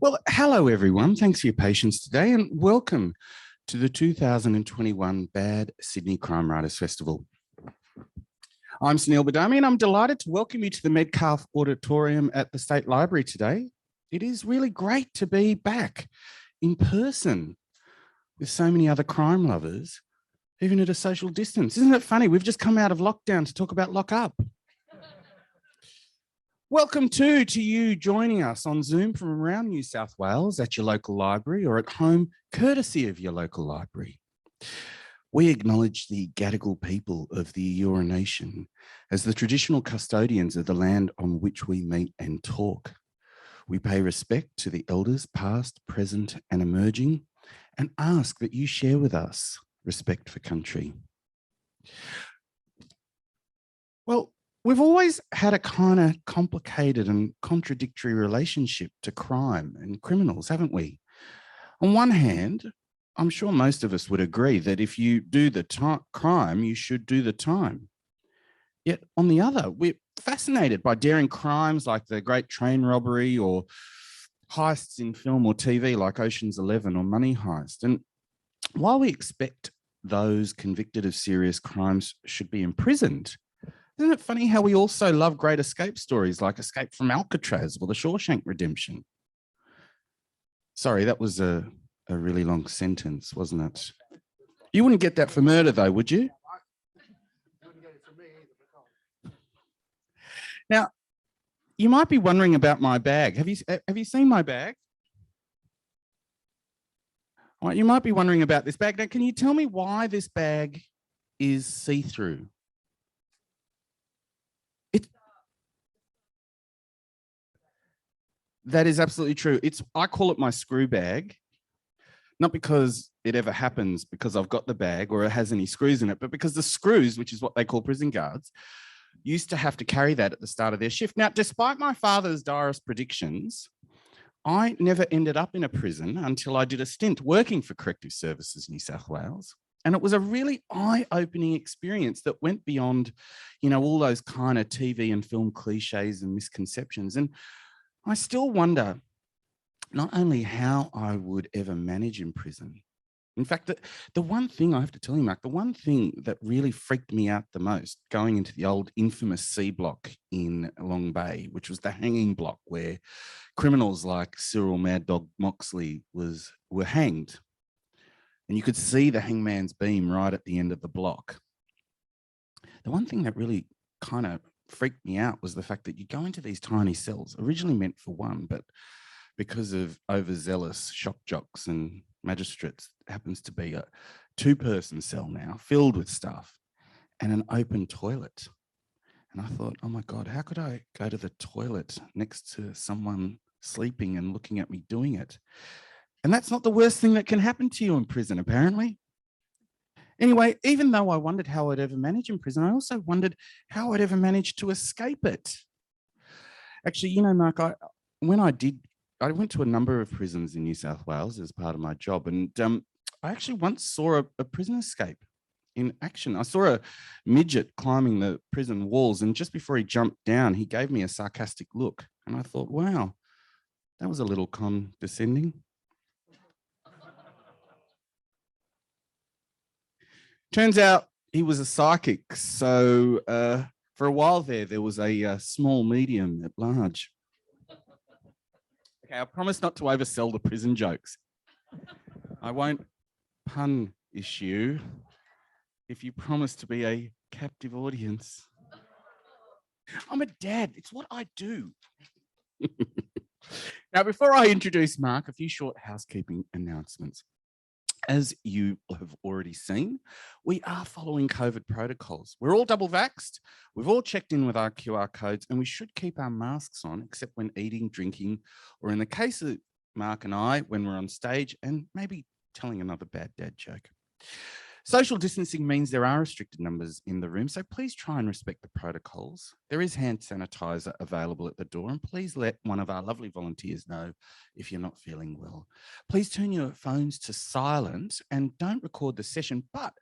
Well, hello everyone. Thanks for your patience today and welcome to the 2021 Bad Sydney Crime Writers Festival. I'm Sunil Badami and I'm delighted to welcome you to the Metcalfe Auditorium at the State Library today. It is really great to be back in person with so many other crime lovers, even at a social distance. Isn't it funny? We've just come out of lockdown to talk about lock up. Welcome to you joining us on Zoom from around New South Wales at your local library or at home, courtesy of your local library. We acknowledge the Gadigal people of the Eora Nation as the traditional custodians of the land on which we meet and talk. We pay respect to the elders past, present and emerging and ask that you share with us respect for country. Well, we've always had a kind of complicated and contradictory relationship to crime and criminals, haven't we? On one hand, I'm sure most of us would agree that if you do the crime, you should do the time. Yet on the other, we're fascinated by daring crimes like the Great Train Robbery or heists in film or TV like Ocean's 11 or Money Heist. And while we expect those convicted of serious crimes should be imprisoned, isn't it funny how we also love great escape stories like Escape from Alcatraz or The Shawshank Redemption? Sorry, that was a really long sentence, wasn't it? You wouldn't get that for murder though, would you? Now, you might be wondering about my bag. Have you seen my bag? All right, you might be wondering about this bag. Now, can you tell me why this bag is see-through? That is absolutely true. I call it my screw bag, not because it ever happens because I've got the bag or it has any screws in it, but because the screws, which is what they call prison guards, used to have to carry that at the start of their shift. Now, despite my father's direst predictions, I never ended up in a prison until I did a stint working for Corrective Services New South Wales. And it was a really eye-opening experience that went beyond, all those kind of TV and film cliches and misconceptions. And I still wonder not only how I would ever manage in prison. In fact, the one thing I have to tell you, Mark, the one thing that really freaked me out the most going into the old infamous C block in Long Bay, which was the hanging block where criminals like Cyril Mad Dog Moxley were hanged. And you could see the hangman's beam right at the end of the block. The one thing that really kind of freaked me out was the fact that you go into these tiny cells, originally meant for one, but because of overzealous shock jocks and magistrates, it happens to be a two-person cell now, filled with stuff, and an open toilet. And I thought, oh my God, how could I go to the toilet next to someone sleeping and looking at me doing it? And that's not the worst thing that can happen to you in prison, apparently. Anyway, even though I wondered how I'd ever manage in prison, I also wondered how I'd ever manage to escape it. Actually, Mark, I went to a number of prisons in New South Wales as part of my job. And I actually once saw a prison escape in action. I saw a midget climbing the prison walls. And just before he jumped down, he gave me a sarcastic look. And I thought, wow, that was a little condescending. Turns out he was a psychic. So for a while there was a small medium at large. Okay, I promise not to oversell the prison jokes. I won't pun issue if you promise to be a captive audience. I'm a dad. It's what I do. Now, before I introduce Mark, a few short housekeeping announcements. As you have already seen, we are following COVID protocols. We're all double vaxxed. We've all checked in with our QR codes and we should keep our masks on except when eating, drinking, or in the case of Mark and I, when we're on stage and maybe telling another bad dad joke. Social distancing means there are restricted numbers in the room, so please try and respect the protocols. There is hand sanitizer available at the door, and please let one of our lovely volunteers know if you're not feeling well. Please turn your phones to silent and don't record the session, but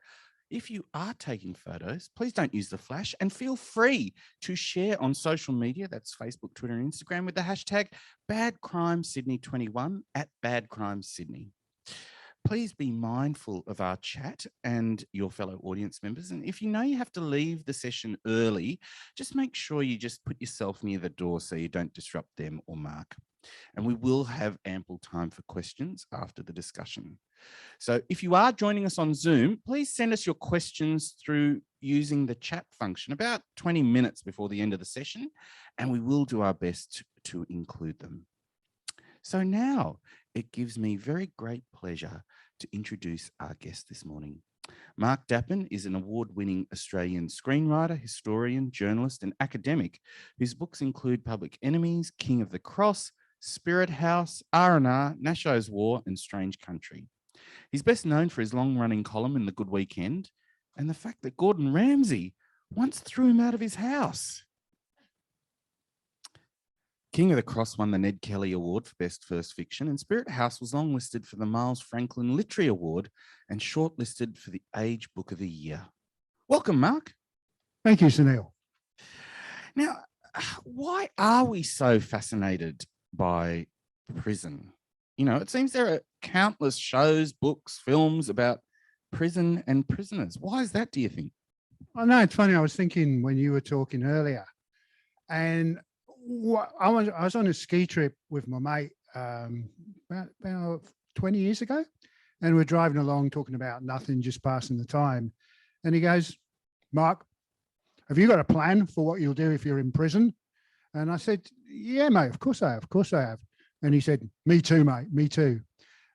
If you are taking photos, please don't use the flash and feel free to share on social media. That's Facebook, Twitter, and Instagram with the hashtag BadCrimeSydney21 at BadCrimeSydney. Please be mindful of our chat and your fellow audience members. And if you know you have to leave the session early, just make sure you just put yourself near the door so you don't disrupt them or Mark. And we will have ample time for questions after the discussion. So if you are joining us on Zoom, please send us your questions through using the chat function about 20 minutes before the end of the session, and we will do our best to include them. So now it gives me very great pleasure to introduce our guest this morning. Mark Dappen is an award-winning Australian screenwriter, historian, journalist, and academic whose books include Public Enemies, King of the Cross, Spirit House, R&R, Nasho's War, and Strange Country. He's best known for his long-running column in The Good Weekend and the fact that Gordon Ramsay once threw him out of his house. King of the Cross won the Ned Kelly Award for Best First Fiction, and Spirit House was longlisted for the Miles Franklin Literary Award and shortlisted for the Age Book of the Year. Welcome, Mark. Thank you, Sunil. Now, why are we so fascinated by prison? You know, it seems there are countless shows, books, films about prison and prisoners. Why is that, do you think? I know, it's funny. I was thinking when you were talking earlier, and I was on a ski trip with my mate about 20 years ago, and we're driving along talking about nothing, just passing the time. And he goes, "Mark, have you got a plan for what you'll do if you're in prison?" And I said, "Yeah, mate, of course I have. Of course I have." And he said, "Me too, mate, me too."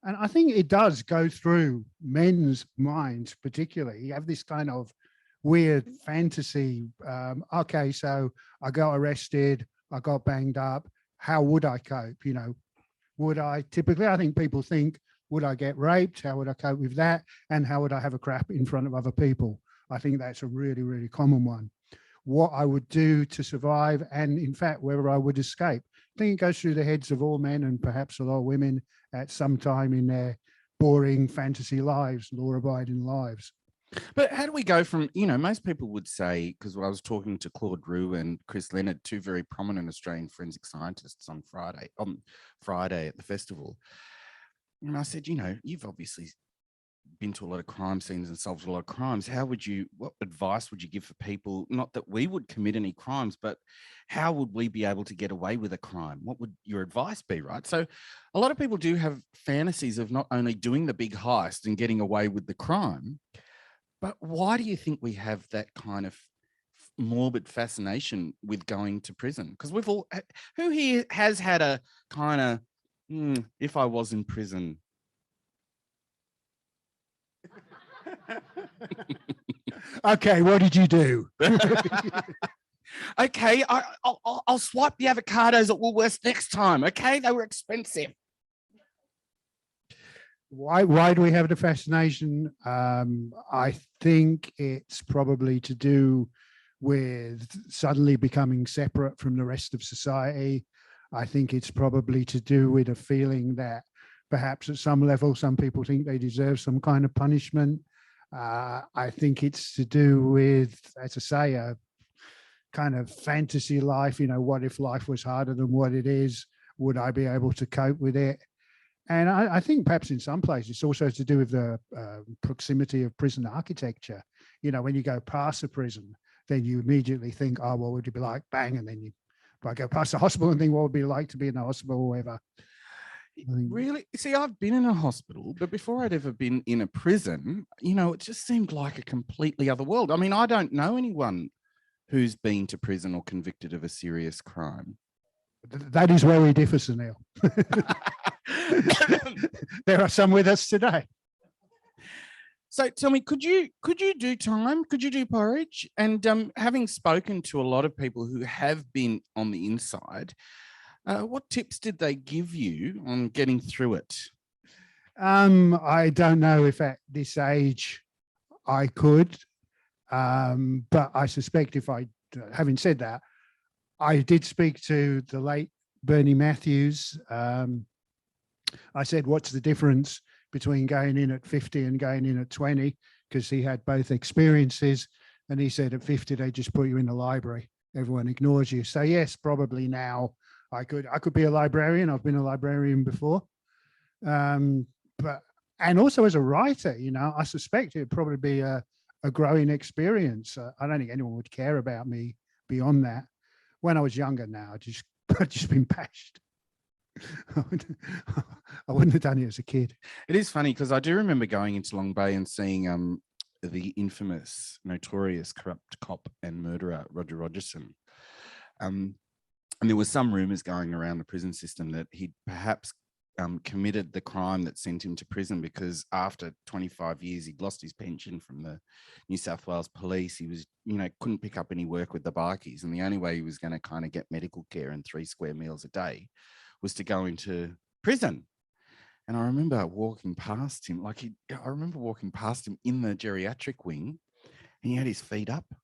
And I think it does go through men's minds, particularly. You have this kind of weird fantasy. Okay, so I got arrested, I got banged up. How would I cope? You know, would I typically, I think people think, would I get raped? How would I cope with that? And how would I have a crap in front of other people? I think that's a really, really common one. What I would do to survive, and in fact, whether I would escape. I think it goes through the heads of all men and perhaps a lot of women at some time in their boring fantasy lives, law-abiding lives. But how do we go from, you know, most people would say, because I was talking to Claude Roux and Chris Leonard, two very prominent Australian forensic scientists on Friday at the festival. And I said, you know, you've obviously been to a lot of crime scenes and solved a lot of crimes. What advice would you give for people? Not that we would commit any crimes, but how would we be able to get away with a crime? What would your advice be, right? So a lot of people do have fantasies of not only doing the big heist and getting away with the crime, but why do you think we have that kind of morbid fascination with going to prison? Because we've all, who here has had a kind of, if I was in prison. Okay, what did you do? Okay, I'll swipe the avocados at Woolworths next time. Okay, they were expensive. Why do we have the fascination? I think it's probably to do with suddenly becoming separate from the rest of society. I think it's probably to do with a feeling that perhaps at some level, some people think they deserve some kind of punishment. I think it's to do with, as I say, a kind of fantasy life. You know, what if life was harder than what it is? Would I be able to cope with it? And I think perhaps in some places it's also to do with the proximity of prison architecture. You know, when you go past a prison, then you immediately think, oh, what would it be like? Bang. And then if I go past the hospital and think, what would it be like to be in a hospital or whatever? Really? See, I've been in a hospital, but before I'd ever been in a prison, you know, it just seemed like a completely other world. I mean, I don't know anyone who's been to prison or convicted of a serious crime. That is where we differ, Sunil. There are some with us today. So tell me, could you do time? Could you do porridge? And having spoken to a lot of people who have been on the inside, what tips did they give you on getting through it? I don't know if at this age I could, but I suspect having said that, I did speak to the late Bernie Matthews. I said, what's the difference between going in at 50 and going in at 20? because he had both experiences. And he said at 50, they just put you in the library. Everyone ignores you. So yes, probably now I could be a librarian. I've been a librarian before. But and also as a writer, I suspect it'd probably be a growing experience. I don't think anyone would care about me beyond that. When I was younger, now I'd just been bashed. I wouldn't have done it as a kid. It is funny because I do remember going into Long Bay and seeing the infamous, notorious, corrupt cop and murderer Rogerson. And there was some rumors going around the prison system that he'd perhaps committed the crime that sent him to prison, because after 25 years, he'd lost his pension from the New South Wales police. He was, couldn't pick up any work with the bikies. And the only way he was going to kind of get medical care and 3 square meals a day was to go into prison. And I remember walking past him, in the geriatric wing, and he had his feet up and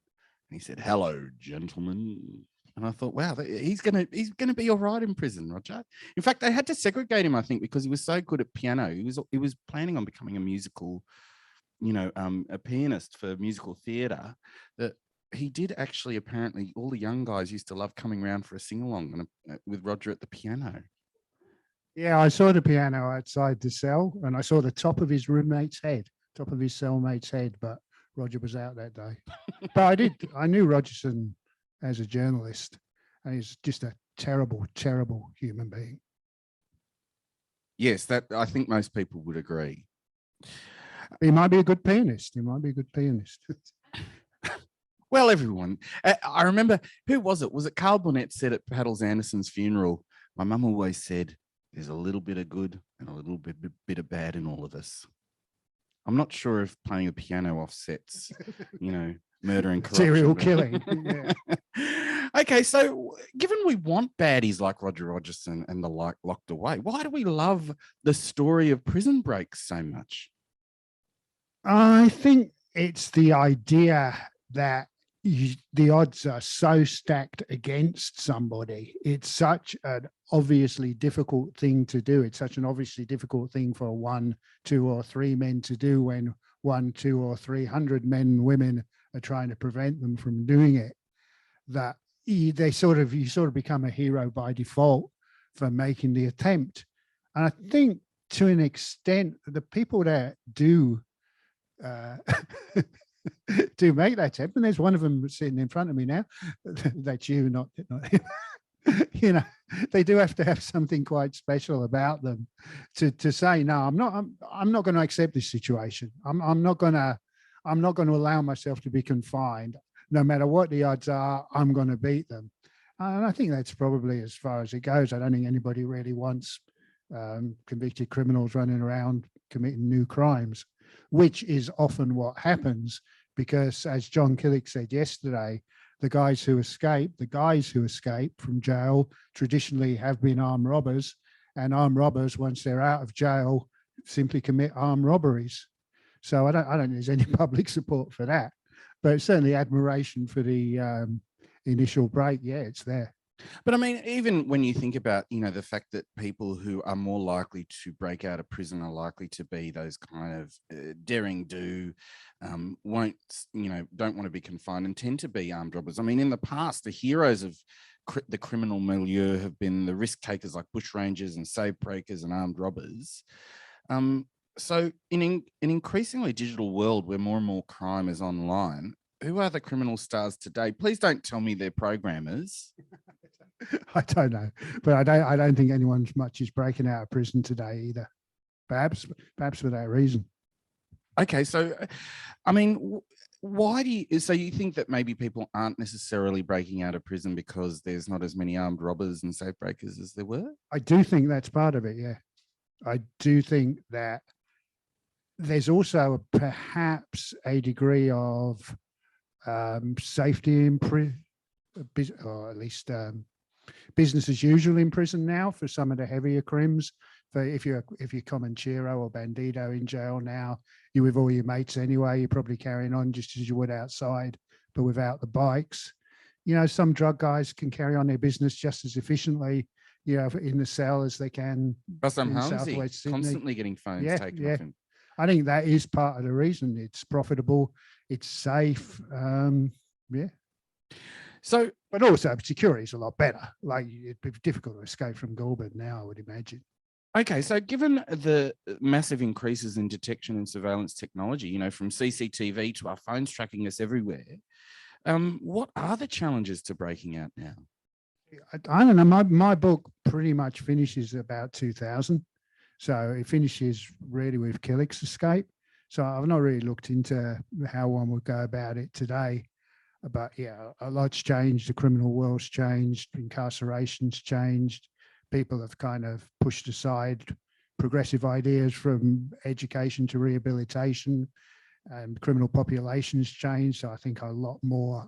he said, "Hello, gentlemen." And I thought, wow, he's gonna be all right in prison, Roger. In fact, they had to segregate him, I think, because he was so good at piano. He was planning on becoming a musical, a pianist for musical theatre, that he did actually, apparently, all the young guys used to love coming around for a sing-along with Roger at the piano. Yeah, I saw the piano outside the cell, and I saw the top of his roommate's head, top of his cellmate's head, but Roger was out that day. But I knew Rogerson as a journalist, and he's just a terrible, terrible human being. Yes, that I think most people would agree. He might be a good pianist. Well, everyone, I remember, who was it? Was it Carl Burnett said at Paddles Anderson's funeral, my mum always said, there's a little bit of good and a little bit of bad in all of us. I'm not sure if playing the piano offsets, murder and corruption. Serial killing. Yeah. Okay, so given we want baddies like Roger Rogerson and the like locked away, why do we love the story of prison breaks so much? I think it's the idea that the odds are so stacked against somebody. It's such an obviously difficult thing to do. It's such an obviously difficult thing for 1, 2, or 3 men to do when 1, 2, or 300 men and women are trying to prevent them from doing it, that you sort of become a hero by default for making the attempt. And I think to an extent, the people that do do make that attempt, and there's one of them sitting in front of me now, that's you, not him. They do have to have something quite special about them to say, no, I'm not going to accept this situation. I'm not going to allow myself to be confined. No matter what the odds are, I'm going to beat them. And I think that's probably as far as it goes. I don't think anybody really wants convicted criminals running around committing new crimes, which is often what happens, because as John Killick said yesterday, the guys who escape from jail traditionally have been armed robbers, and armed robbers, once they're out of jail, simply commit armed robberies. So I don't think there's any public support for that, but certainly admiration for the initial break. Yeah, it's there. But I mean, even when you think about, the fact that people who are more likely to break out of prison are likely to be those kind of daring do, don't want to be confined and tend to be armed robbers. I mean, in the past, the heroes of the criminal milieu have been the risk takers like bushrangers and safe breakers and armed robbers. So in an increasingly digital world where more and more crime is online, who are the criminal stars today? Please don't tell me they're programmers. I don't know, but I don't think anyone much is breaking out of prison today either. Perhaps for that reason. Okay, so I mean, so you think that maybe people aren't necessarily breaking out of prison because there's not as many armed robbers and safe breakers as there were? I do think that's part of it. Yeah, I do think that there's also perhaps a degree of safety in prison, or at least business as usual in prison now for some of the heavier crimes. For if you're Comanchero or Bandito in jail now, you're with all your mates anyway. You're probably carrying on just as you would outside, but without the bikes. Some drug guys can carry on their business just as efficiently, in the cell as they can. Bassam Hamzi constantly getting phones taken off him. I think that is part of the reason. It's profitable, it's safe. Yeah. So, but also security is a lot better. Like, it'd be difficult to escape from Goulburn now, I would imagine. okay, so given the massive increases in detection and surveillance technology, you know, from CCTV to our phones tracking us everywhere, what are the challenges to breaking out now? I don't know. My book pretty much finishes about 2000. So it finishes really with Killick's escape. So I've not really looked into how one would go about it today. But yeah, a lot's changed. The criminal world's changed. Incarceration's changed. People have kind of pushed aside progressive ideas from education to rehabilitation, and criminal populations changed. So I think a lot more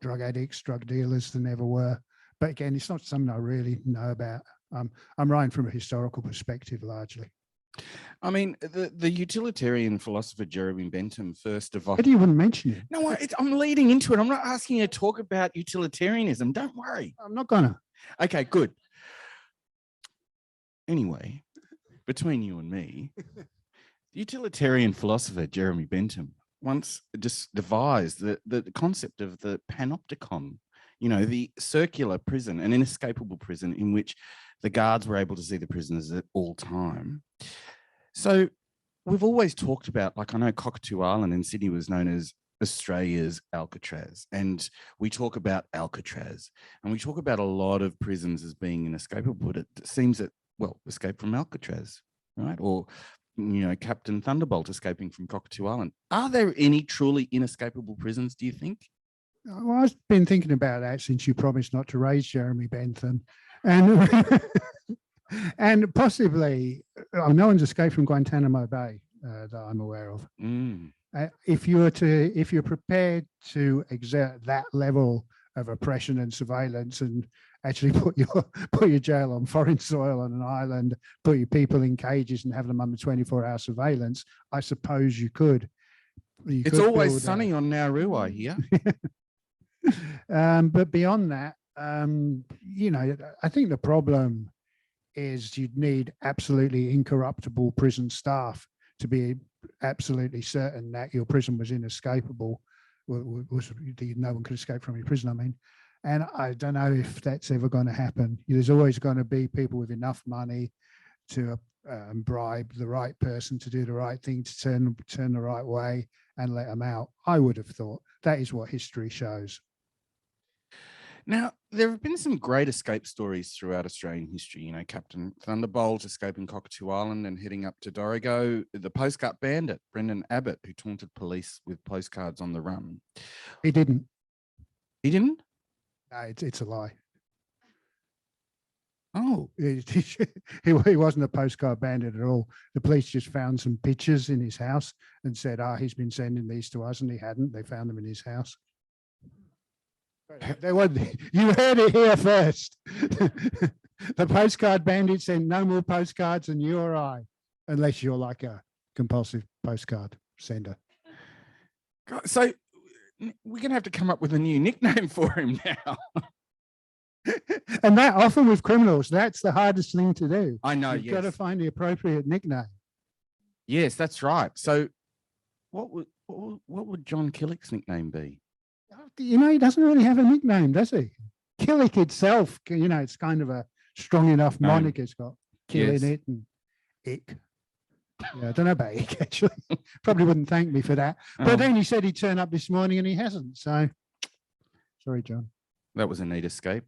drug addicts, drug dealers than ever were. But again, it's not something I really know about. I'm writing from a historical perspective largely. I mean, the utilitarian philosopher Jeremy Bentham first devised. But you wouldn't mention it. No, I'm leading into it. I'm not asking you to talk about utilitarianism. Don't worry. I'm not gonna. Okay, good. Anyway, between you and me, the utilitarian philosopher Jeremy Bentham once just devised the concept of the panopticon, you know, the circular prison, an inescapable prison in which the guards were able to see the prisoners at all time. So we've always talked about, like, I know Cockatoo Island in Sydney was known as Australia's Alcatraz, and we talk about Alcatraz, and we talk about a lot of prisons as being inescapable, but it seems that, well, escape from Alcatraz, right? Or, you know, Captain Thunderbolt escaping from Cockatoo Island. Are there any truly inescapable prisons, do you think? Well, I've been thinking about that since you promised not to raise Jeremy Bentham. And and possibly, no one's escaped from Guantanamo Bay that I'm aware of. If you're prepared to exert that level of oppression and surveillance, and actually put your jail on foreign soil on an island, put your people in cages and have them under 24-hour surveillance, I suppose you could. It's always sunny on Nauru, I hear. But beyond that, you know, I think the problem is you'd need absolutely incorruptible prison staff to be absolutely certain that your prison was inescapable, no one could escape from your prison, I mean. And I don't know if that's ever going to happen. There's always going to be people with enough money to bribe the right person to do the right thing, to turn the right way and let them out. I would have thought that is what history shows. Now, there have been some great escape stories throughout Australian history. You know, Captain Thunderbolt escaping Cockatoo Island and heading up to Dorrigo, the postcard bandit, Brendan Abbott, who taunted police with postcards on the run. He didn't. He didn't? No, it's a lie. Oh. He wasn't a postcard bandit at all. The police just found some pictures in his house and said, he's been sending these to us, and he hadn't. They found them in his house. You heard it here first. The postcard bandit sent no more postcards than you or I, unless you're like a compulsive postcard sender. So we're going to have to come up with a new nickname for him now. And that often with criminals, that's the hardest thing to do. I know. You've got to find the appropriate nickname. Yes, that's right. So what would John Killick's nickname be? You know, he doesn't really have a nickname, does he? Killick itself, you know, it's kind of a strong enough moniker. It's got kill in it and ick. Yeah, I don't know about ick, actually. Probably wouldn't thank me for that. But then he said he'd turn up this morning and he hasn't. So, sorry, John. That was a neat escape.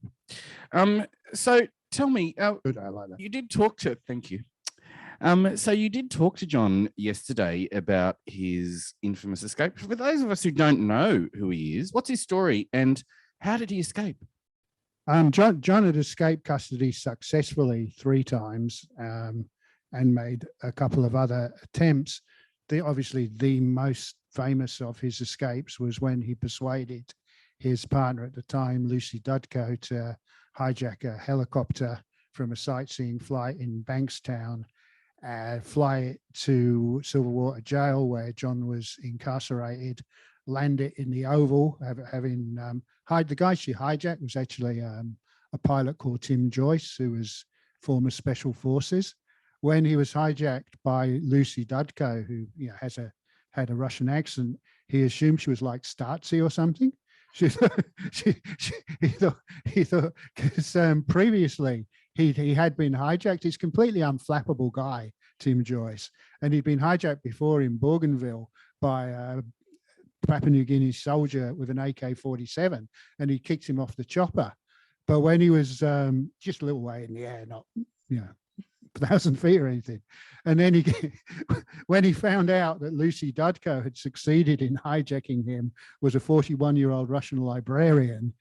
So tell me, good, I like that. You did talk to, thank you. So you did talk to John yesterday about his infamous escape. For those of us who don't know who he is, what's his story and how did he escape? John had escaped custody successfully 3 times and made a couple of other attempts. Obviously, the most famous of his escapes was when he persuaded his partner at the time, Lucy Dudko, to hijack a helicopter from a sightseeing flight in Bankstown, fly it to Silverwater Jail, where John was incarcerated, land it in the Oval, having the guy she hijacked was actually a pilot called Tim Joyce, who was former Special Forces, when he was hijacked by Lucy Dudko, who had a Russian accent. He assumed she was like Stasi or something. He thought because previously he had been hijacked. He's a completely unflappable guy, Tim Joyce, and he'd been hijacked before in Bougainville by a Papua New Guinea soldier with an AK-47, and he kicked him off the chopper. But when he was just a little way in the air, not 1,000 feet or anything, and then when he found out that Lucy Dudko had succeeded in hijacking him, was a 41-year-old Russian librarian,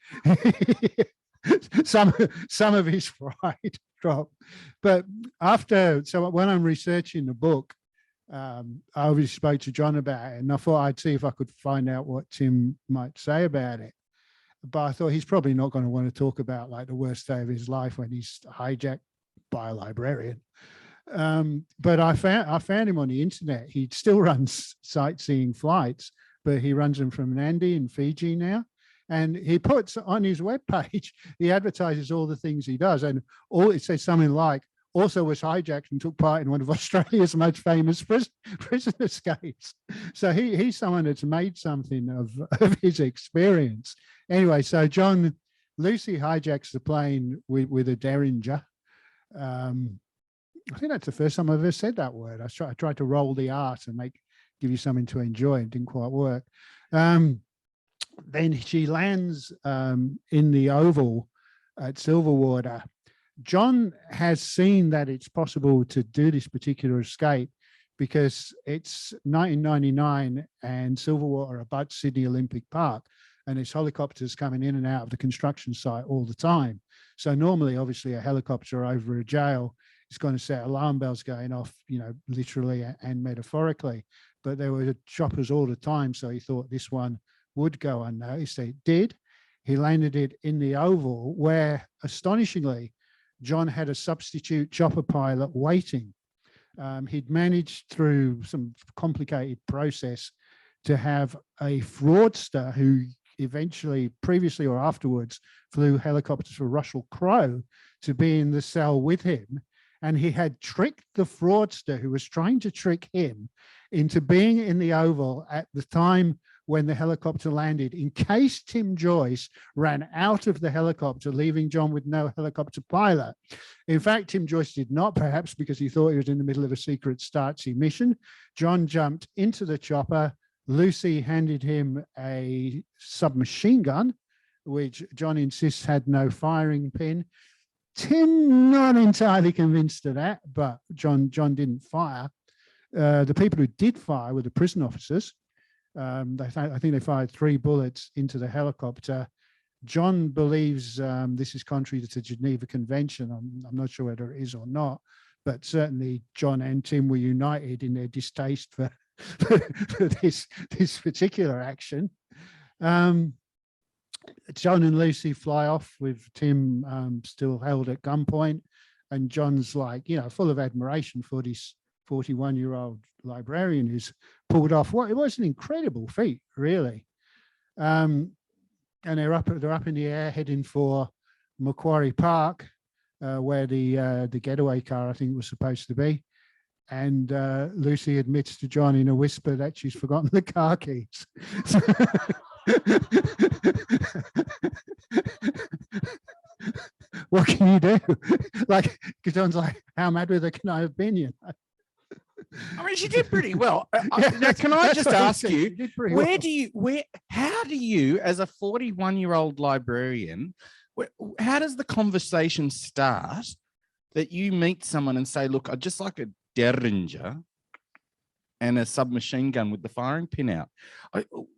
some of his pride dropped. But so when I'm researching the book, I obviously spoke to John about it, and I thought I'd see if I could find out what Tim might say about it. But I thought he's probably not going to want to talk about like the worst day of his life when he's hijacked by a librarian. But I found him on the internet. He still runs sightseeing flights, but he runs them from Nandi in Fiji now. And he puts on his webpage, he advertises all the things he does. And it says something like, also was hijacked and took part in one of Australia's most famous prison escapes. So he's someone that's made something of his experience. Anyway, so Lucy hijacks the plane with a Derringer. I think that's the first time I've ever said that word. I tried to roll the R to give you something to enjoy. It didn't quite work. Then she lands in the Oval at Silverwater. John has seen that it's possible to do this particular escape because it's 1999 and Silverwater abuts Sydney Olympic Park, and there's helicopters coming in and out of the construction site all the time. So normally, obviously, a helicopter over a jail is going to set alarm bells going off, literally and metaphorically. But there were choppers all the time, so he thought this one would go unnoticed. It did. He landed it in the Oval, where, astonishingly, John had a substitute chopper pilot waiting. He'd managed through some complicated process to have a fraudster who eventually, previously or afterwards, flew helicopters for Russell Crowe to be in the cell with him. And he had tricked the fraudster who was trying to trick him into being in the Oval at the time when the helicopter landed, in case Tim Joyce ran out of the helicopter, leaving John with no helicopter pilot. In fact, Tim Joyce did not, perhaps because he thought he was in the middle of a secret Stasi mission. John jumped into the chopper. Lucy handed him a submachine gun, which John insists had no firing pin. Tim not entirely convinced of that, but John didn't fire. The people who did fire were the prison officers. I think they fired 3 bullets into the helicopter. John believes this is contrary to the Geneva Convention. I'm not sure whether it is or not, but certainly John and Tim were united in their distaste for this particular action. John and Lucy fly off with Tim still held at gunpoint, and John's full of admiration for this 41-year-old librarian who's pulled off it was an incredible feat, really. And they're up in the air heading for Macquarie Park, where the getaway car, I think, was supposed to be. And Lucy admits to John in a whisper that she's forgotten the car keys. What can you do? Because John's like, how mad with her can I have been? I mean, she did pretty well. Now, can I just ask you, how do you, as a 41-year-old librarian, how does the conversation start that you meet someone and say, look, I'd just like a Derringer and a submachine gun with the firing pin out?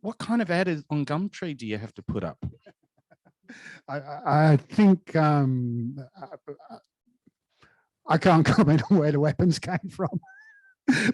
What kind of ad on Gumtree do you have to put up? I think I can't comment on where the weapons came from.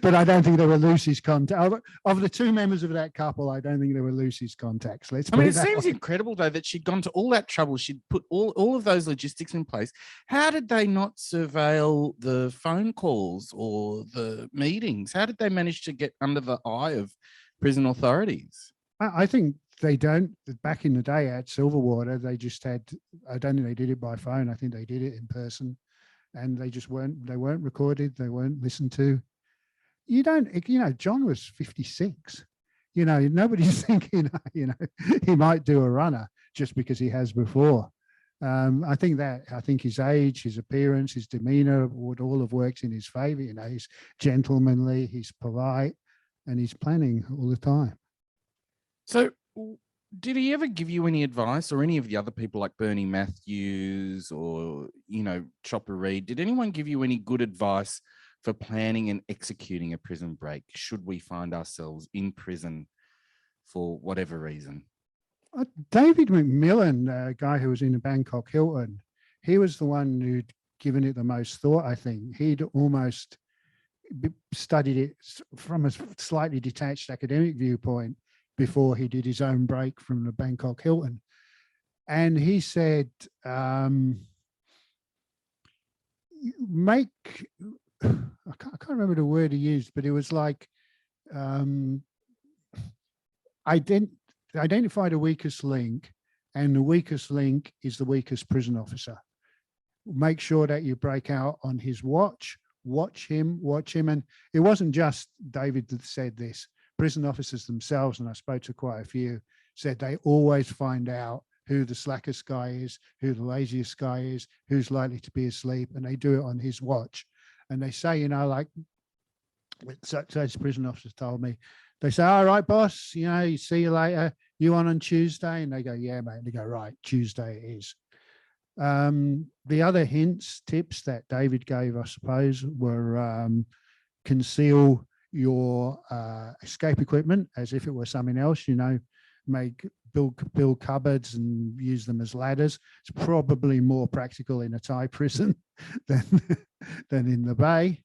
But I don't think they were Lucy's contact. Of the 2 members of that couple, I don't think they were Lucy's contacts. It seems incredible, though, that she'd gone to all that trouble. She'd put all of those logistics in place. How did they not surveil the phone calls or the meetings? How did they manage to get under the eye of prison authorities? I think they don't. Back in the day at Silverwater, they just had, I don't think they did it by phone. I think they did it in person. and they weren't recorded, they weren't listened to. You don't, John was 56. Nobody's thinking, he might do a runner just because he has before. I think his age, his appearance, his demeanor would all have worked in his favor. He's gentlemanly, he's polite, and he's planning all the time. So did he ever give you any advice, or any of the other people like Bernie Matthews or, Chopper Reed? Did anyone give you any good advice for planning and executing a prison break should we find ourselves in prison for whatever reason? David Mcmillan, a guy who was in the Bangkok Hilton, he was the one who'd given it the most thought, I think. He'd almost studied it from a slightly detached academic viewpoint before he did his own break from the Bangkok Hilton. And he said, I can't remember the word he used, but it was like identify the weakest link, and the weakest link is the weakest prison officer. Make sure that you break out on his watch him. And it wasn't just David that said this. Prison officers themselves, and I spoke to quite a few, said they always find out who the slackest guy is, who the laziest guy is, who's likely to be asleep, and they do it on his watch. And they say, like such prison officers told me, they say, all right, boss, see you later. You on Tuesday? And they go, yeah, mate. And they go, right, Tuesday it is. The other tips that David gave, I suppose, were conceal your escape equipment as if it were something else, build cupboards and use them as ladders. It's probably more practical in a Thai prison than in the Bay.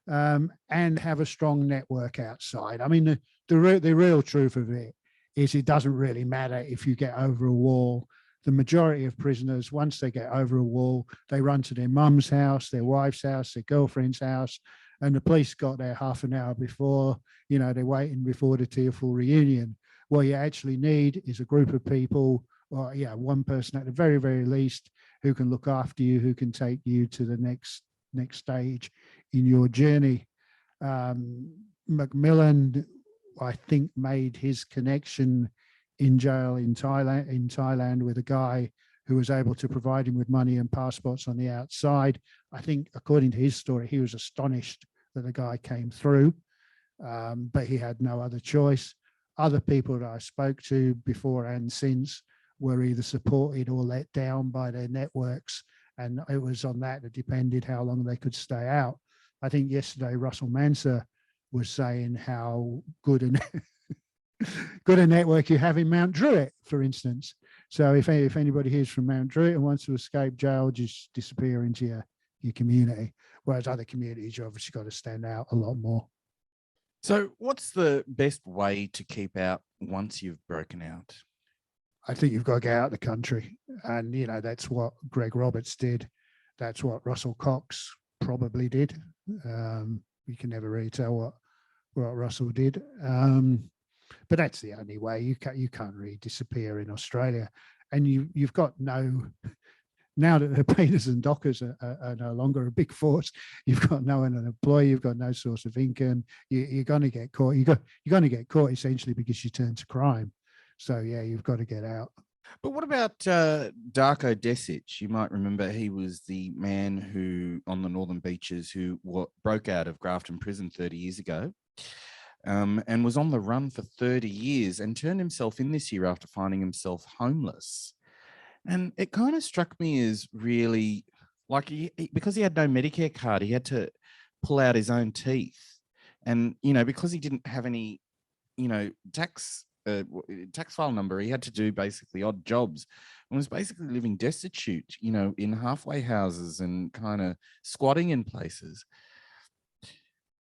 And have a strong network outside. I mean, the real truth of it is it doesn't really matter if you get over a wall. The majority of prisoners, once they get over a wall, they run to their mum's house, their wife's house, their girlfriend's house, and the police got there half an hour before. They're waiting before the tearful reunion. What you actually need is a group of people, or one person at the very, very least, who can look after you, who can take you to the next stage in your journey. Mcmillan, I think, made his connection in jail in Thailand with a guy who was able to provide him with money and passports on the outside. I think, according to his story, he was astonished that the guy came through, but he had no other choice. Other people that I spoke to before and since were either supported or let down by their networks, and it was on that depended how long they could stay out. I think yesterday Russell Manser was saying how good a network you have in Mount Druitt, for instance. So if anybody hears from Mount Druitt and wants to escape jail, just disappear into your community. Whereas other communities, you obviously got to stand out a lot more. So what's the best way to keep out once you've broken out? I think you've got to get out of the country. And, that's what Greg Roberts did. That's what Russell Cox probably did. You can never really tell what Russell did. But that's the only way. You can't really disappear in Australia. And you've got no, now that the painters and dockers are no longer a big force, you've got no one to employ, you've got no source of income. You're going to get caught. You're going to get caught essentially because you turn to crime. So, you've got to get out. But what about Darko Desic? You might remember he was the man who, on the northern beaches, who broke out of Grafton Prison 30 years ago and was on the run for 30 years and turned himself in this year after finding himself homeless. And it kind of struck me as really, like, because he had no Medicare card, he had to pull out his own teeth. And, because he didn't have any, tax file number, he had to do basically odd jobs and was basically living destitute, in halfway houses and kind of squatting in places.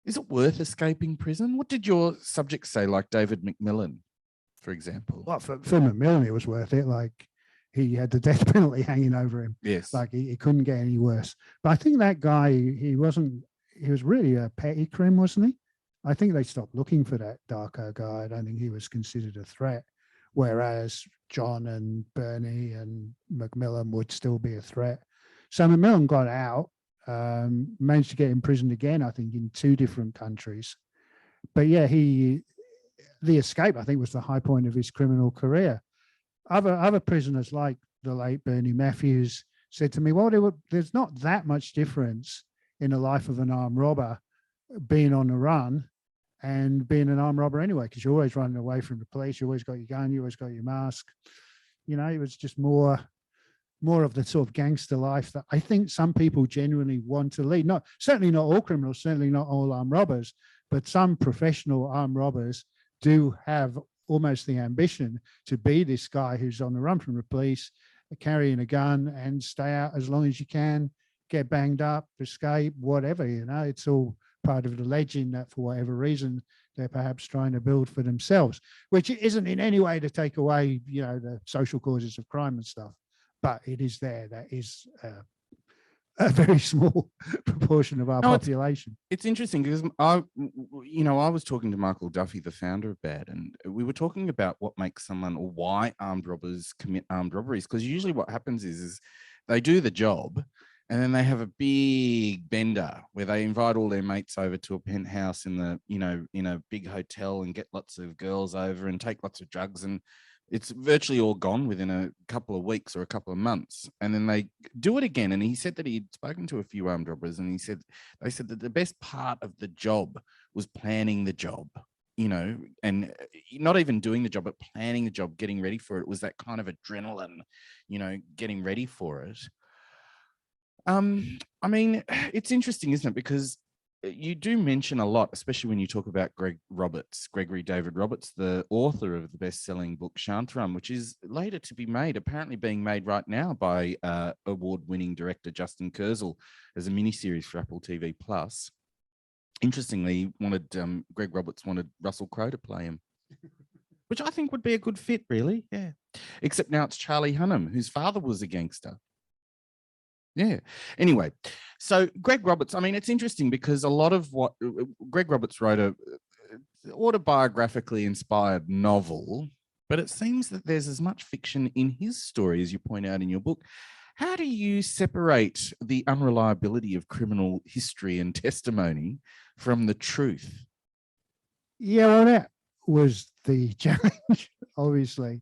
Is it worth escaping prison? What did your subjects say, like David Mcmillan, for example? Well, for Mcmillan, it was worth it. Like, he had the death penalty hanging over him. Yes. Like, he couldn't get any worse. But I think that guy, he was really a petty crim, wasn't he? I think they stopped looking for that Darko guy. I don't think he was considered a threat, whereas John and Bernie and Mcmillan would still be a threat. So Mcmillan got out. managed to get imprisoned again, I think, in 2 different countries. But yeah, the escape, I think, was the high point of his criminal career. Other prisoners, like the late Bernie Matthews, said to me, well, there's not that much difference in the life of an armed robber being on the run and being an armed robber anyway, because you're always running away from the police, you always got your gun, you always got your mask. You know, it was just more of the sort of gangster life that I think some people genuinely want to lead. Certainly not all criminals, certainly not all armed robbers, but some professional armed robbers do have almost the ambition to be this guy who's on the run from the police, carrying a gun, and stay out as long as you can, get banged up, escape, whatever. You know, it's all part of the legend that for whatever reason they're perhaps trying to build for themselves, which isn't in any way to take away, you know, the social causes of crime and stuff, but it is there. That is a very small proportion of our population. It's interesting because I was talking to Michael Duffy, the founder of BAD, and we were talking about what makes someone, or why armed robbers commit armed robberies. Because usually what happens is they do the job, and then they have a big bender where they invite all their mates over to a penthouse in a big hotel and get lots of girls over and take lots of drugs, and it's virtually all gone within a couple of weeks or a couple of months. And then they do it again. And he said that he'd spoken to a few armed robbers, and they said that the best part of the job was planning the job, you know, and not even doing the job, but planning the job, getting ready for it. It was that kind of adrenaline, you know, getting ready for it. I mean, it's interesting, isn't it? Because you do mention a lot, especially when you talk about Gregory David Roberts, the author of the best-selling book Shantaram, which is later to be made, apparently being made right now by award-winning director Justin Kurzel as a miniseries for Apple TV Plus. Interestingly, Greg Roberts wanted Russell Crowe to play him, which I think would be a good fit, really. Yeah. Except now it's Charlie Hunnam, whose father was a gangster. Yeah. Anyway, so Greg Roberts, I mean, it's interesting because a lot of what Greg Roberts wrote a autobiographically inspired novel, but it seems that there's as much fiction in his story as you point out in your book. How do you separate the unreliability of criminal history and testimony from the truth? Yeah, well, that was the challenge, obviously,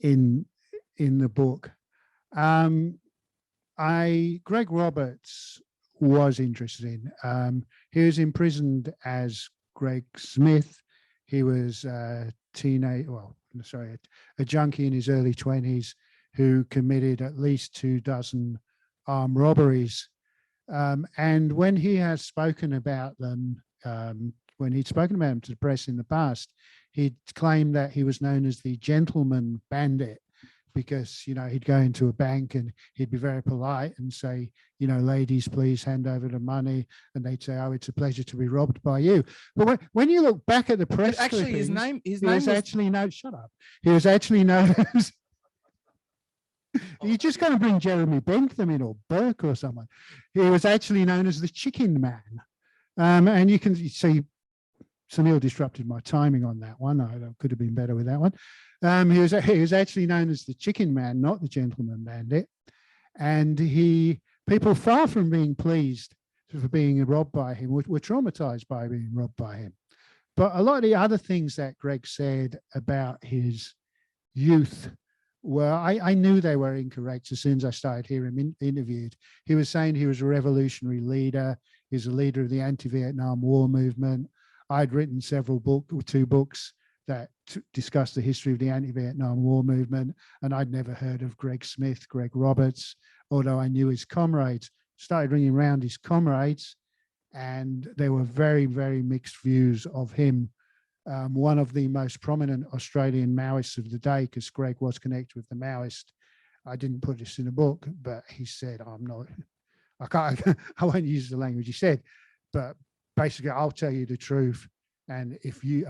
in the book. Greg Roberts was interested in. He was imprisoned as Greg Smith. He was a junkie in his early 20s who committed at least 24 armed robberies. And when he has spoken about them, when he'd spoken about them to the press in the past, he'd claimed that he was known as the gentleman bandit, because, you know, he'd go into a bank and he'd be very polite and say, you know, ladies, please hand over the money. And they'd say, oh, it's a pleasure to be robbed by you. But when you look back at the press, but actually, his name was actually known. Shut up. He was actually known as. You just got to bring Jeremy Bentham in, or Burke or someone. He was actually known as the Chicken Man. And you can see Sunil disrupted my timing on that one. I could have been better with that one. He was actually known as the Chicken Man, not the Gentleman Bandit. And people far from being pleased for being robbed by him were traumatized by being robbed by him. But a lot of the other things that Greg said about his youth were, I knew they were incorrect as soon as I started hearing him interviewed. He was saying he was a revolutionary leader. He's a leader of the anti-Vietnam War movement. I'd written two books that discussed the history of the anti-Vietnam War movement, and I'd never heard of Greg Smith, Greg Roberts, although I knew his comrades. Started ringing around his comrades, and there were very, very mixed views of him. One of the most prominent Australian Maoists of the day, because Greg was connected with the Maoist, I didn't put this in the book, but he said, I won't use the language he said, but basically, I'll tell you the truth. And if you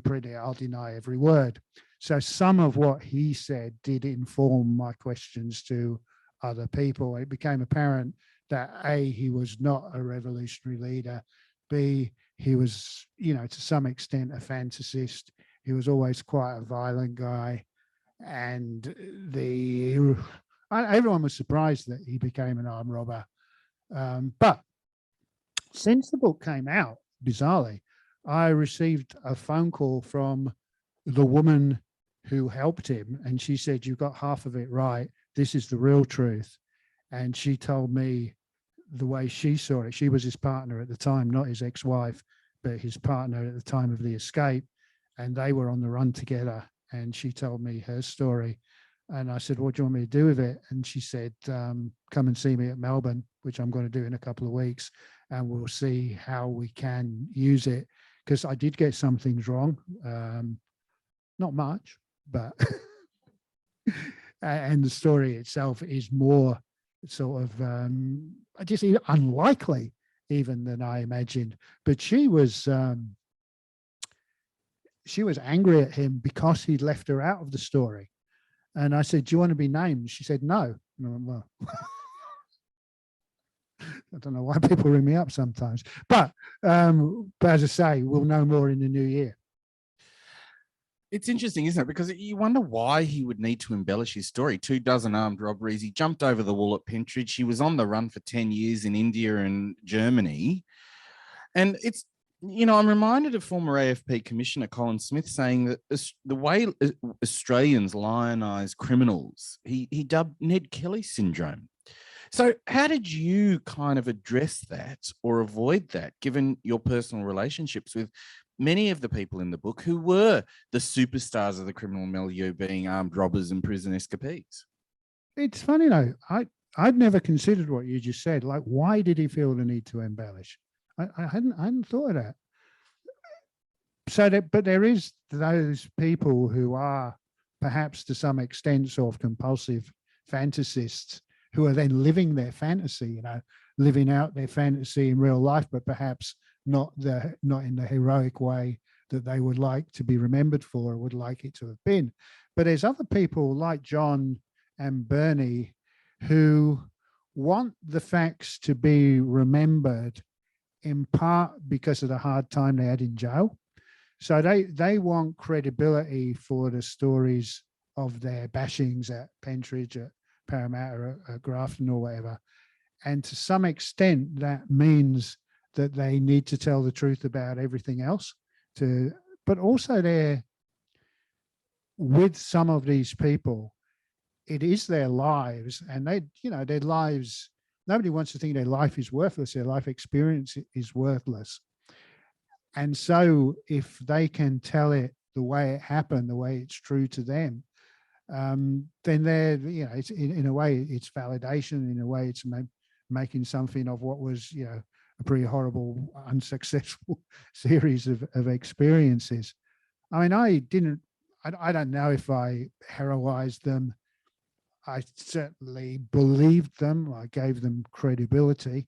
print it, I'll deny every word. So some of what he said did inform my questions to other people. It became apparent that A, he was not a revolutionary leader. B, he was, you know, to some extent a fantasist. He was always quite a violent guy. And everyone was surprised that he became an armed robber. But since the book came out, bizarrely, I received a phone call from the woman who helped him, and she said, "You got half of it right. This is the real truth." And she told me the way she saw it. She was his partner at the time, not his ex-wife, but his partner at the time of the escape. And they were on the run together. And she told me her story. And I said, "What do you want me to do with it?" And she said, "Come and see me at Melbourne," which I'm going to do in a couple of weeks. And we'll see how we can use it. Because I did get some things wrong. Not much, but and the story itself is more sort of just unlikely even than I imagined. But she was angry at him because he'd left her out of the story. And I said, "Do you want to be named?" She said, "No." And I went, "Well, I don't know why people ring me up sometimes, but as I say, we'll know more in the new year." It's interesting, isn't it? Because you wonder why he would need to embellish his story. 24 armed robberies. He jumped over the wall at Pentridge. He was on the run for 10 years in India and Germany. And it's, I'm reminded of former AFP Commissioner Colin Smith saying that the way Australians lionize criminals, he dubbed Ned Kelly syndrome. So how did you kind of address that or avoid that, given your personal relationships with many of the people in the book who were the superstars of the criminal milieu, being armed robbers and prison escapees? It's funny though. I'd never considered what you just said. Like, why did he feel the need to embellish? I hadn't thought of that. So but there is those people who are perhaps to some extent sort of compulsive fantasists who are then living their fantasy, living out their fantasy in real life, but perhaps not in the heroic way that they would like to be remembered for or would like it to have been. But there's other people like John and Bernie who want the facts to be remembered in part because of the hard time they had in jail. So they want credibility for the stories of their bashings at Pentridge, at Parramatta, at Grafton or whatever. And to some extent, that means that they need to tell the truth about everything else. But also with some of these people, it is their lives, and their lives, nobody wants to think their life is worthless. Their life experience is worthless. And so if they can tell it the way it happened, the way it's true to them, then they're, it's in a way it's validation. In a way, it's making something of what was, a pretty horrible, unsuccessful series of experiences. I mean, I don't know if I heroized them. I certainly believed them. I gave them credibility.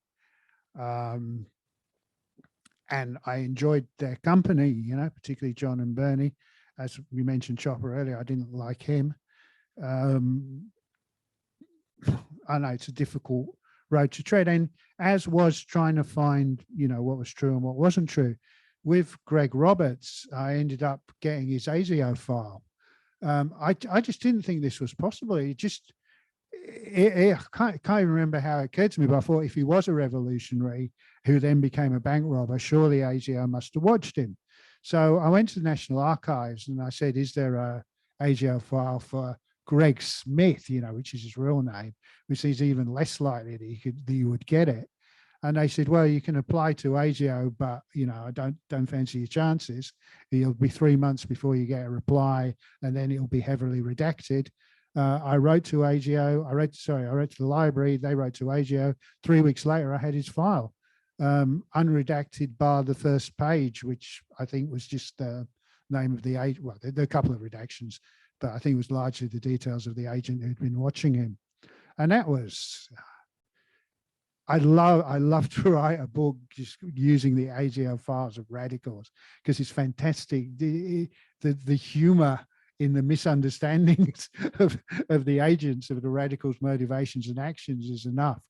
And I enjoyed their company, particularly John and Bernie. As we mentioned Chopper earlier, I didn't like him. I know it's a difficult road to tread, and as was trying to find, what was true and what wasn't true. With Greg Roberts, I ended up getting his ASIO file. I just didn't think this was possible. I can't even remember how it occurred to me, but I thought if he was a revolutionary who then became a bank robber, surely ASIO must have watched him. So I went to the National Archives and I said, "Is there a ASIO file for Greg Smith, which is his real name, which is even less likely that you would get it?" And they said, "Well, you can apply to ASIO, but I don't fancy your chances. It'll be 3 months before you get a reply, and then it'll be heavily redacted." I wrote to ASIO. I wrote to the library. They wrote to ASIO. 3 weeks later, I had his file, unredacted bar the first page, which I think was just the name of the agent. Well, there are a couple of redactions, but I think it was largely the details of the agent who'd been watching him. And that was, I love to write a book just using the ASIO files of radicals because it's fantastic. The humor in the misunderstandings of the agents, of the radicals' motivations and actions is enough.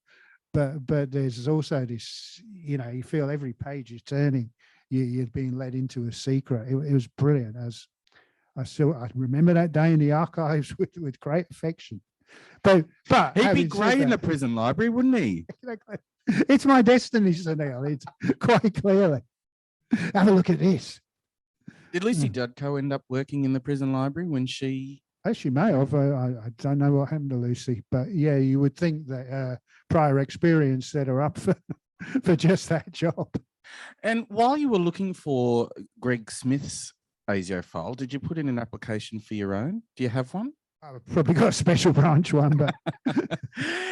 But there's also this, you feel every page is turning, you're being led into a secret. It was brilliant. I remember that day in the archives with great affection. But He'd be having said great in the that, prison library, wouldn't he? it's my destiny, Sunil. It's quite clearly. Have a look at this. Did Lucy Dudko end up working in the prison library when she... She may have. I don't know what happened to Lucy, but yeah, you would think that prior experience set her up for just that job. And while you were looking for Greg Smith's ASIO file, did you put in an application for your own? Do you have one? I've probably got a special branch one, but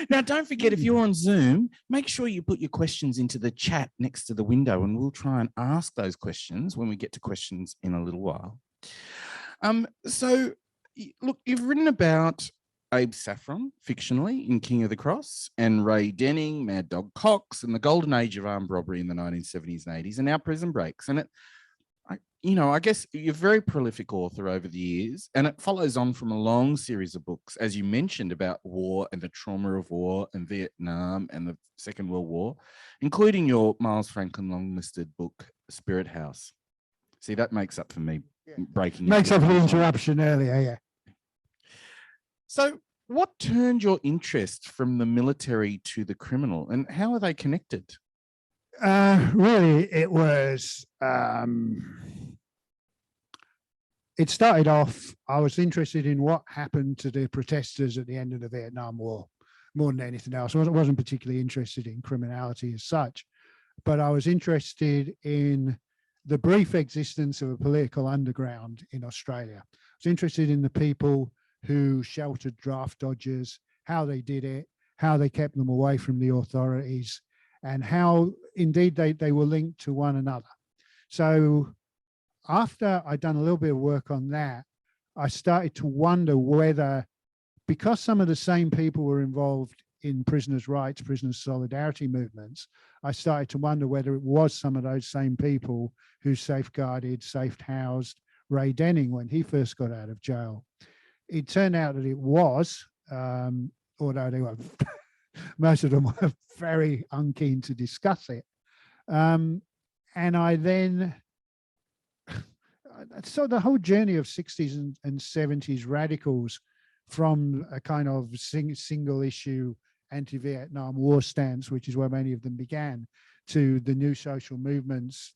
now don't forget, if you're on Zoom, make sure you put your questions into the chat next to the window, and we'll try and ask those questions when we get to questions in a little while. So look, you've written about Abe Saffron fictionally in King of the Cross, and Ray Denning, Mad Dog Cox, and the golden age of armed robbery in the 1970s and 80s, and now Prison Breaks. And I guess you're a very prolific author over the years, and it follows on from a long series of books, as you mentioned, about war and the trauma of war and Vietnam and the Second World War, including your Miles Franklin long-listed book, Spirit House. See, that makes up for me breaking. Makes up for the interruption earlier, yeah. So what turned your interest from the military to the criminal, and how are they connected? Really, it was... it started off, I was interested in what happened to the protesters at the end of the Vietnam War more than anything else. I wasn't particularly interested in criminality as such, but I was interested in the brief existence of a political underground in Australia. I was interested in the people who sheltered draft dodgers, how they did it, how they kept them away from the authorities, and how indeed they were linked to one another. So after I'd done a little bit of work on that, I started to wonder whether, because some of the same people were involved in prisoners' rights, prisoners' solidarity movements, I started to wonder whether it was some of those same people who safeguarded, safe-housed Ray Denning when he first got out of jail. It turned out that it was, although they were most of them were very unkeen to discuss it. And I then... So the whole journey of 60s and 70s radicals, from a kind of single issue anti-Vietnam War stance, which is where many of them began, to the new social movements,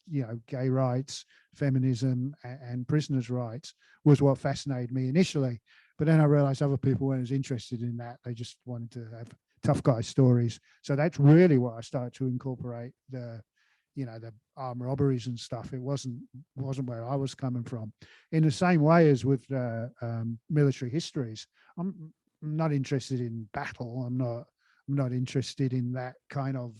gay rights, feminism, and prisoners' rights, was what fascinated me initially. But then I realized other people weren't as interested in that. They just wanted to have tough guy stories. So that's really what I started to incorporate the armed robberies and stuff. It wasn't where I was coming from. In the same way as with military histories, I'm not interested in battle. I'm not interested in that kind of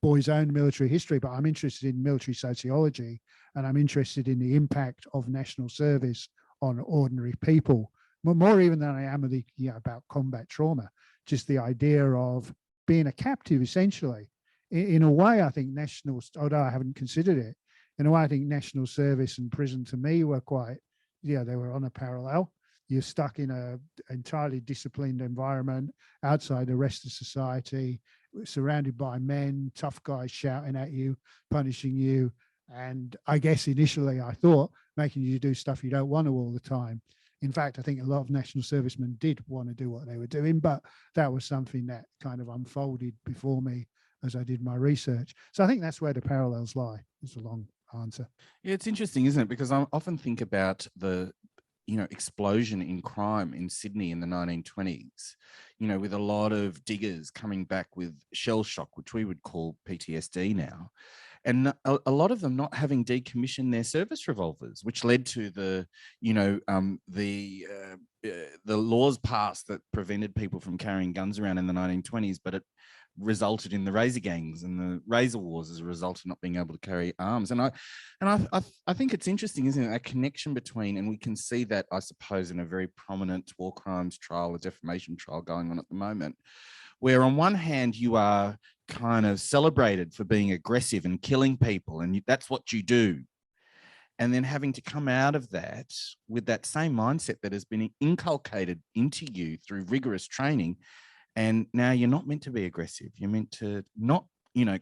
boys' own military history, but I'm interested in military sociology, and I'm interested in the impact of national service on ordinary people, more even than I am about combat trauma. Just the idea of being a captive, essentially. In a way, I think although I haven't considered it, in a way, I think national service and prison to me were quite, they were on a parallel. You're stuck in an entirely disciplined environment outside the rest of society, surrounded by men, tough guys shouting at you, punishing you. And I guess initially I thought making you do stuff you don't want to all the time. In fact, I think a lot of national servicemen did want to do what they were doing, but that was something that kind of unfolded before me as I did my research. So I think that's where the parallels lie. It's a long answer. Yeah, it's interesting, isn't it? Because I often think about the explosion in crime in Sydney in the 1920s, with a lot of diggers coming back with shell shock, which we would call PTSD now, and a lot of them not having decommissioned their service revolvers, which led to the laws passed that prevented people from carrying guns around in the 1920s, but it resulted in the razor gangs and the razor wars as a result of not being able to carry arms. And I think it's interesting, isn't it, a connection between, and we can see that, I suppose, in a very prominent war crimes trial, a defamation trial going on at the moment, where on one hand you are kind of celebrated for being aggressive and killing people, and that's what you do. And then having to come out of that with that same mindset that has been inculcated into you through rigorous training. And now you're not meant to be aggressive. You're meant to not,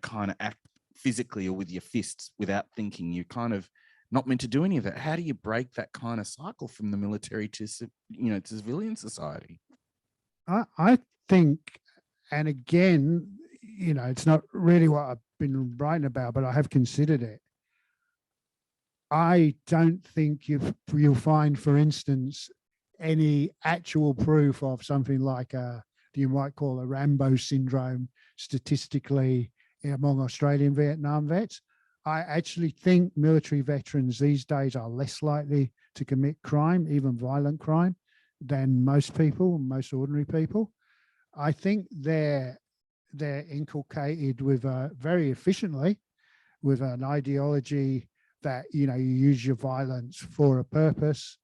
kind of act physically or with your fists without thinking. You're kind of not meant to do any of that. How do you break that kind of cycle from the military to, to civilian society? I think, and again, it's not really what I've been writing about, but I have considered it. I don't think you'll find, for instance, any actual proof of something like you might call a Rambo syndrome statistically among Australian Vietnam vets. I actually think military veterans these days are less likely to commit crime, even violent crime, than most people, most ordinary people. I think they're inculcated with very efficiently with an ideology that you use your violence for a purpose,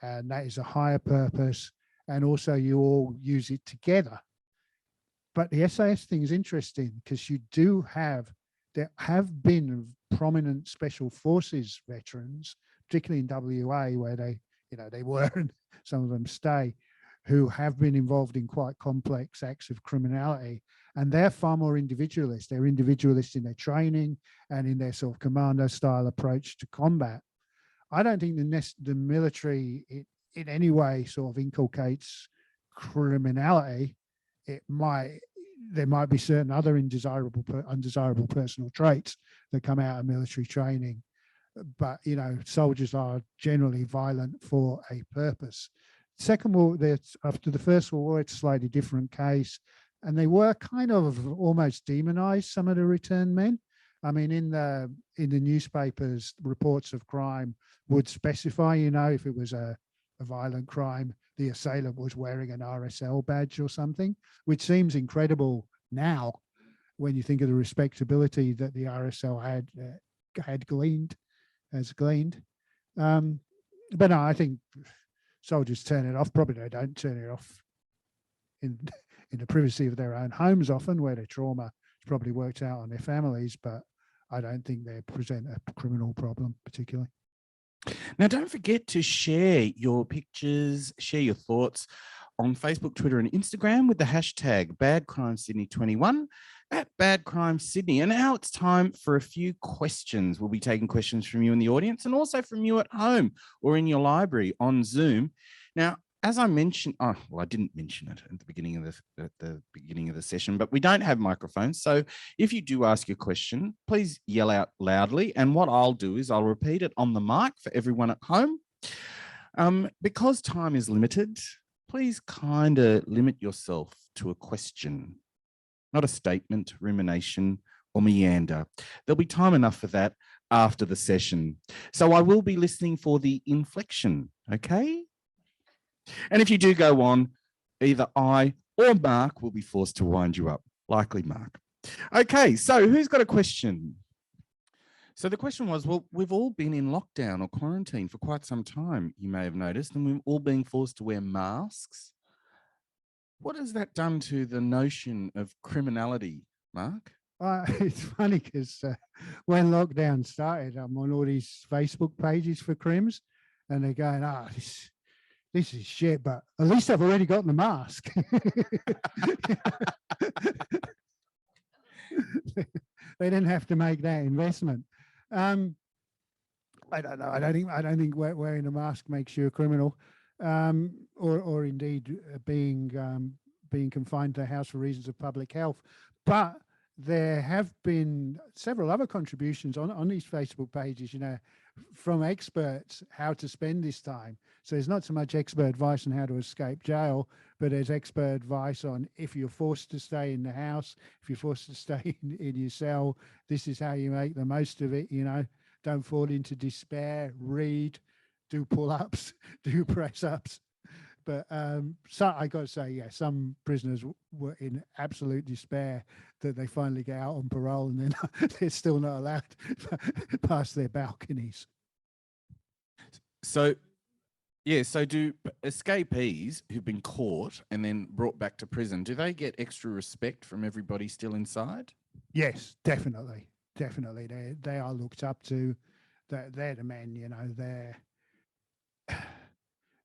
and that is a higher purpose, and also you all use it together. But the SAS thing is interesting because there have been prominent special forces veterans, particularly in WA, where they were, and some of them stay, who have been involved in quite complex acts of criminality. And they're far more individualist. They're individualist in their training and in their sort of commando style approach to combat. I don't think the military in any way sort of inculcates criminality. There might be certain other undesirable personal traits that come out of military training, but soldiers are generally violent for a purpose. Second World, after the First World War, it's a slightly different case, and they were kind of almost demonized, some of the returned men. I mean, in the newspapers, reports of crime would specify, if it was a violent crime, the assailant was wearing an RSL badge or something, which seems incredible now when you think of the respectability that the RSL had gleaned. But no, I think soldiers turn it off. Probably they don't turn it off in the privacy of their own homes often, where their trauma has probably worked out on their families, but I don't think they present a criminal problem particularly. Now, don't forget to share your pictures, share your thoughts on Facebook, Twitter, and Instagram with the hashtag BadCrimeSydney21 at BadCrimeSydney. And now it's time for a few questions. We'll be taking questions from you in the audience and also from you at home or in your library on Zoom. Now, as I mentioned, I didn't mention it at the beginning of the session, but we don't have microphones. So if you do ask your question, please yell out loudly. And what I'll do is I'll repeat it on the mic for everyone at home. Because time is limited, please kind of limit yourself to a question, not a statement, rumination, or meander. There'll be time enough for that after the session. So I will be listening for the inflection, okay? And if you do go on, either I or Mark will be forced to wind you up, likely Mark. Okay, so who's got a question? So the question was, well, we've all been in lockdown or quarantine for quite some time, you may have noticed, and we've all been forced to wear masks. What has that done to the notion of criminality, Mark? It's funny because when lockdown started, I'm on all these Facebook pages for crims, and they're going, this is shit, but at least I've already gotten the mask. They didn't have to make that investment. I don't know. I don't think wearing a mask makes you a criminal, or indeed being confined to a house for reasons of public health. But there have been several other contributions on these Facebook pages, from experts how to spend this time. So there's not so much expert advice on how to escape jail, but there's expert advice on if you're forced to stay in the house, if you're forced to stay in your cell, this is how you make the most of it. Don't fall into despair, read, do pull-ups, do press-ups. But so I got to say, yeah, some prisoners were in absolute despair that they finally get out on parole and then they're still not allowed past their balconies. So, yeah, so do escapees who've been caught and then brought back to prison, do they get extra respect from everybody still inside? Yes, definitely. Definitely. They are looked up to. They're the men,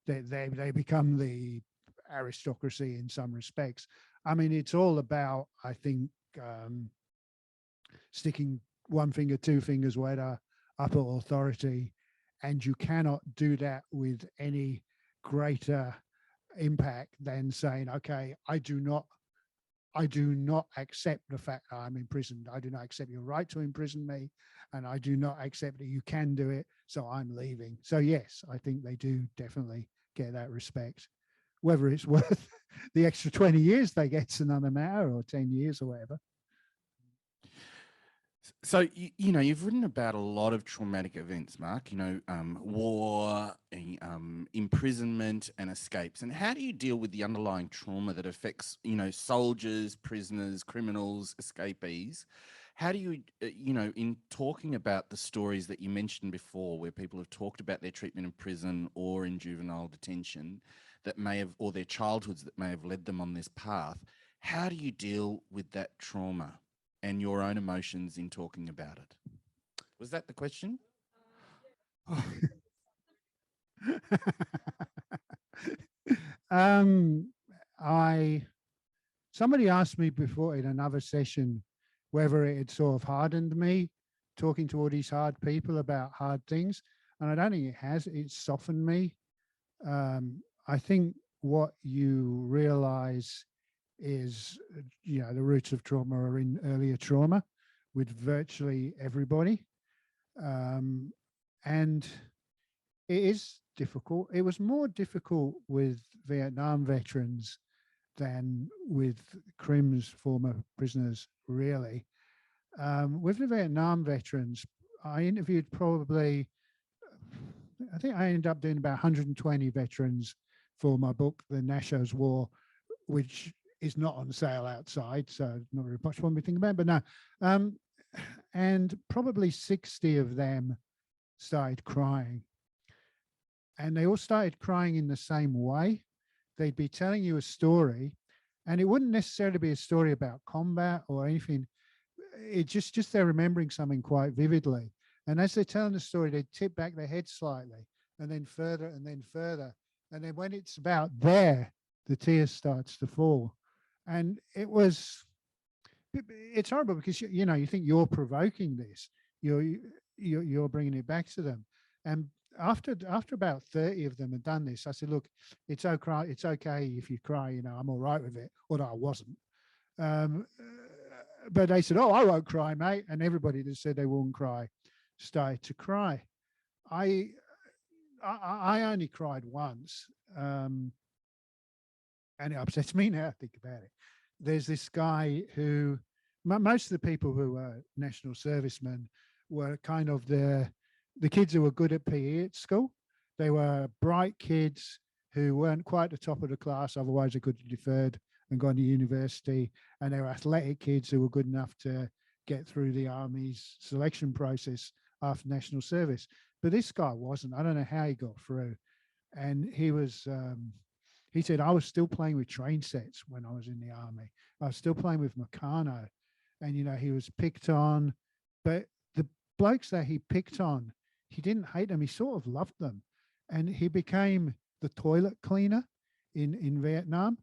they become the aristocracy in some respects. I mean, it's all about, I think, sticking one finger, two fingers where the upper authority, and you cannot do that with any greater impact than saying, okay, I do not accept the fact that I'm imprisoned. I do not accept your right to imprison me, and I do not accept that you can do it, so I'm leaving. So yes, I think they do definitely get that respect. Whether it's worth the extra 20 years they get's another matter, or 10 years or whatever. So, you know, you've written about a lot of traumatic events, Mark, you know, war, imprisonment and escapes. And how do you deal with the underlying trauma that affects, you know, soldiers, prisoners, criminals, escapees? How do you, you know, in talking about the stories that you mentioned before, where people have talked about their treatment in prison or in juvenile detention that may have, or their childhoods that may have led them on this path, how do you deal with that trauma and your own emotions in talking about it? Was that the question? um, somebody asked me before in another session whether it had sort of hardened me talking to all these hard people about hard things, and I don't think it has. It's softened me. I think what you realize is, you know, the roots of trauma are in earlier trauma with virtually everybody. And it is difficult. It was more difficult with Vietnam veterans than with Crim's former prisoners, really. With the Vietnam veterans, I interviewed probably, I think I ended up doing about 120 veterans for my book, The Nashos War, which is not on sale outside, so not very much one we think about, but no. And probably 60 of them started crying. And they all started crying in the same way. They'd be telling you a story, and it wouldn't necessarily be a story about combat or anything. It just they're remembering something quite vividly. And as they're telling the story, they tip back their head slightly, and then further, and then further. And then when it's about there, the tears starts to fall. And it's horrible because, you know, you think you're provoking this, you're bringing it back to them. And after about 30 of them had done this, I said, look, it's okay if you cry, you know, I'm all right with it, although I wasn't. But they said, oh, I won't cry, mate. And everybody that said they wouldn't cry started to cry. I only cried once, and it upsets me now to think about it. There's this guy who, most of the people who were national servicemen were kind of the kids who were good at PE at school. They were bright kids who weren't quite the top of the class, otherwise they could have deferred and gone to university. And they were athletic kids who were good enough to get through the Army's selection process after national service. But this guy wasn't. I don't know how he got through. And he was, he said, I was still playing with train sets when I was in the Army. I was still playing with Meccano. And, you know, he was picked on. But the blokes that he picked on, he didn't hate them. He sort of loved them. And he became the toilet cleaner in Vietnam.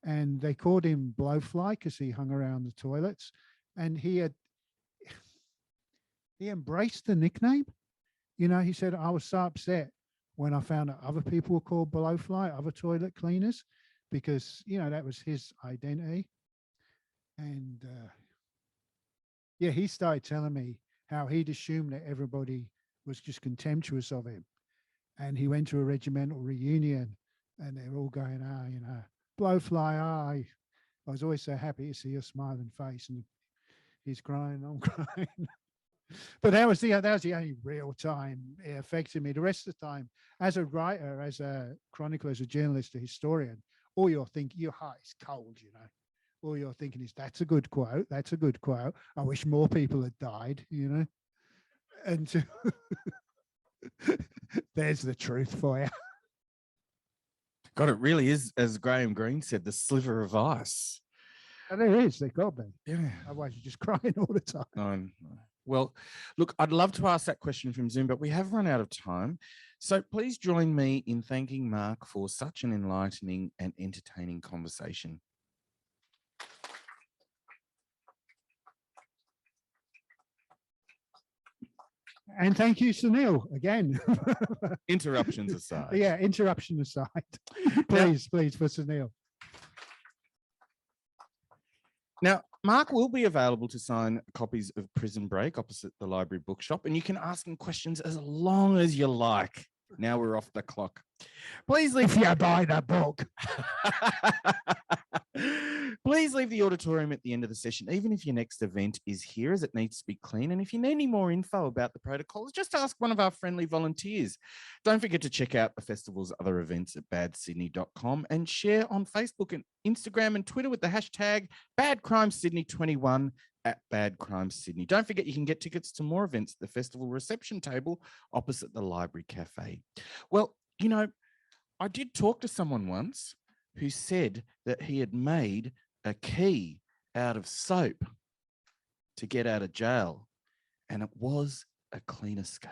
And they called him Blowfly because he hung around the toilets. And he embraced the nickname. You know, he said, I was so upset when I found out other people were called Blowfly, other toilet cleaners, because, you know, that was his identity. And yeah, he started telling me how he'd assumed that everybody was just contemptuous of him. And he went to a regimental reunion and they're all going, you know, Blowfly, I was always so happy to see your smiling face. And he's crying, I'm crying. But that was the only real time it affected me. The rest of the time, as a writer, as a chronicler, as a journalist, a historian, all you're thinking, your heart is cold, you know. All you're thinking is, that's a good quote. That's a good quote. I wish more people had died, you know. And there's the truth for you. God, it really is, as Graham Greene said, the sliver of ice. And there is, they got me. Yeah. Otherwise, you're just crying all the time. No. Well, look, I'd love to ask that question from Zoom, but we have run out of time. So please join me in thanking Mark for such an enlightening and entertaining conversation. And thank you, Sunil, again. Interruptions aside. Yeah, interruption aside. Please, for Sunil. Now, Mark will be available to sign copies of Prison Break opposite the library bookshop, and you can ask him questions as long as you like. Now we're off the clock. Please leave. If you buy the book. Please leave the auditorium at the end of the session, even if your next event is here, as it needs to be clean. And if you need any more info about the protocols, just ask one of our friendly volunteers. Don't forget to check out the festival's other events at badsydney.com and share on Facebook and Instagram and Twitter with the hashtag BadCrimeSydney21 at Bad Crime Sydney. Don't forget you can get tickets to more events at the festival reception table opposite the Library Cafe. Well, you know, I did talk to someone once who said that he had made a key out of soap to get out of jail, and it was a clean escape.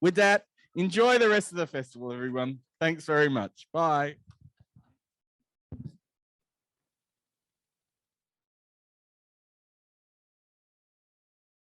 With that, enjoy the rest of the festival, everyone. Thanks very much. Bye.